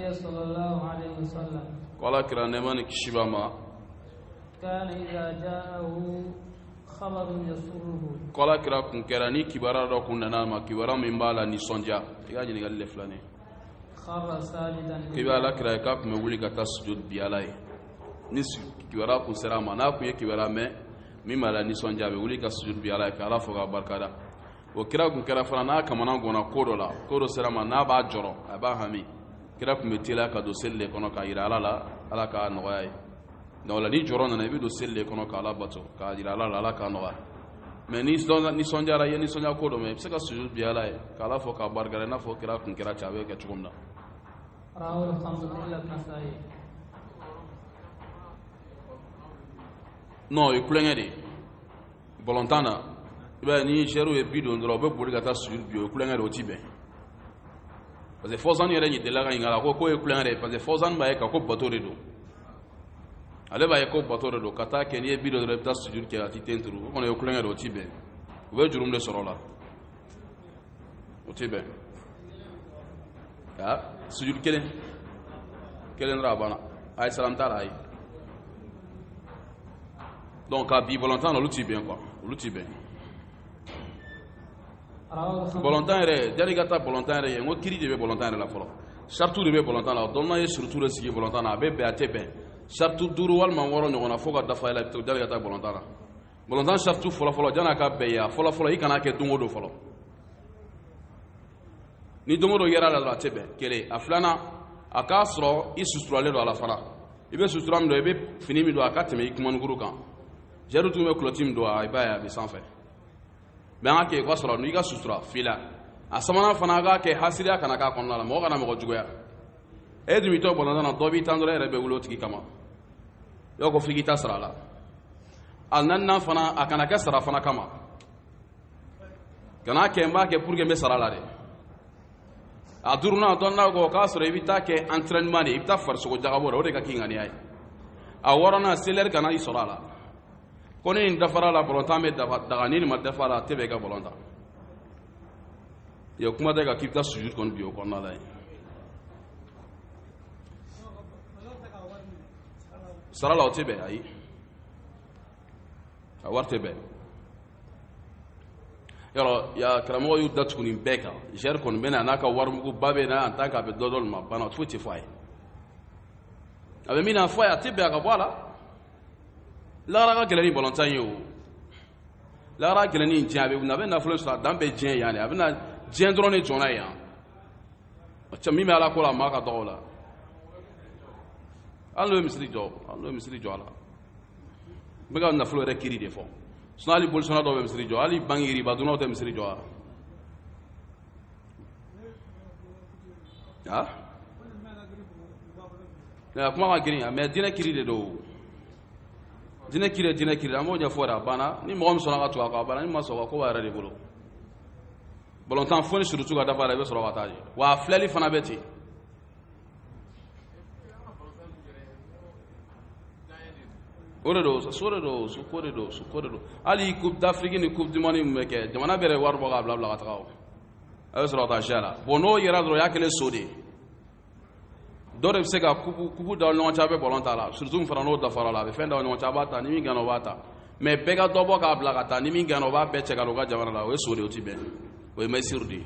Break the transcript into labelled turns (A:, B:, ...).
A: النبي صلى الله عليه وسلم
B: قال كرا نمانك شبما
A: كان إذا جاءه خبر يسره
B: قال كرا كن كراني كبارا رو كن ناما كبارا من بالا نيسونجا يا جني قال لفلاني
A: خر ساجدا
B: كبارا كرا كاك مولي كتا سجود بيالاي نس كبارا كن سرما نا كن كبارا مما لا نيسونجا بولي كتا سجود بيالاي كالا فوغا بركادا وكرا كن كرا فرانا كمانا غونا كودولا كودو سرما نا با جورو ابا همي كرا كن متيلا كدو سيل كونو كايرا ala ka noy no la ni jorona na bido selle kono kala bato ka dira ala ka noy mais ni sonjara yeni sonja ko do me seka sujud bi ala kala fo ka bargare na fo kira kun kira chawe ke chugumna
A: rawul khamsu illa nasai
B: no e kulengedi volontana be ni jeru e bido ndro be buri gata sujud bi o kulengedi o tibe parce que fozan yere ni de la ngala ko e kulengedi parce que fozan ba e ka ko bato redo ale ba ko bato do kata ke ni bido do ta sujud ke ati tentru on e kulenga do tibe o be jurum de sorola o tibe ya sujud kelen rabana ay salam tala ay donc a bi volontaire lo tibe quoi lo tibe volontaire delegata volontaire ngo kiri de volontaire la folo surtout de volontaire la donna e surtout le sigi volontaire na be atebe shartu duru walma woro nyona foga dafa ila to dal yata volontara volontan shartu folo jana ka beya folo ikana ke dungo do folo ni dungo do yara la tebe kele aflana akasro isustrale do ala fara ibe sustram do ibe fini mi do akateme ikman guru kan jaru tu me clotim do ay baya be sans fait ben ake ko soro ni ga sustra fila asamana fana ga ke hasiria kana ka konna la mo kana mo jugoya edmi to bonana dobi tandore rebe wulotiki kama yoko figita sarala alnanna fana akana ka sara fana kama kana ke mba ke pour que me sarala de aduruna donna go ka sore ibita ke entraînement ni ibita farso go jaga boro de ka kingani ay awarana seller kana i sarala koni inda farala bolonta me daga ni ma defara tebe ga bolonta yo kuma de ga kipta sujud kon biyo kon na lay sarala o tebe ay awar tebe yoro ya kramo yu dat kunin beka jer kon mena naka war mugo babe na antaka be dodol ma bana twiti fay abe mina fay atebe ga wala la raga gelani bolontan yo la raga gelani jabe na be na flo sa dambe jen yani abe na jen drone jona ya acha mi ala ko la maka dola allo misri jo ala mega na flo rekiri de fo sonali bolsona do misri jo ali bangiri baduno te misri jo ha ya kuma ma girin mais dina kiri de do dina kiri amo nya fora bana ni mo sona ka to ka bana ni ma so ko wara de bolo bolontan foni surtout ga dafa be so wataje wa fleli fana beti Oredo ali coupe d'Afrique ni coupe du monde meke jamana bere war boga bla bla gataw ay sura ta jala bono yera dro yakele sodi dore be sega kubu dal no chabe bolonta la surtout frano da farala be fenda no chabata ni mi gano bata me bega dobo ka bla gata ni mi gano ba be chega lo ga jamana la we sodi o tibe we mesirdi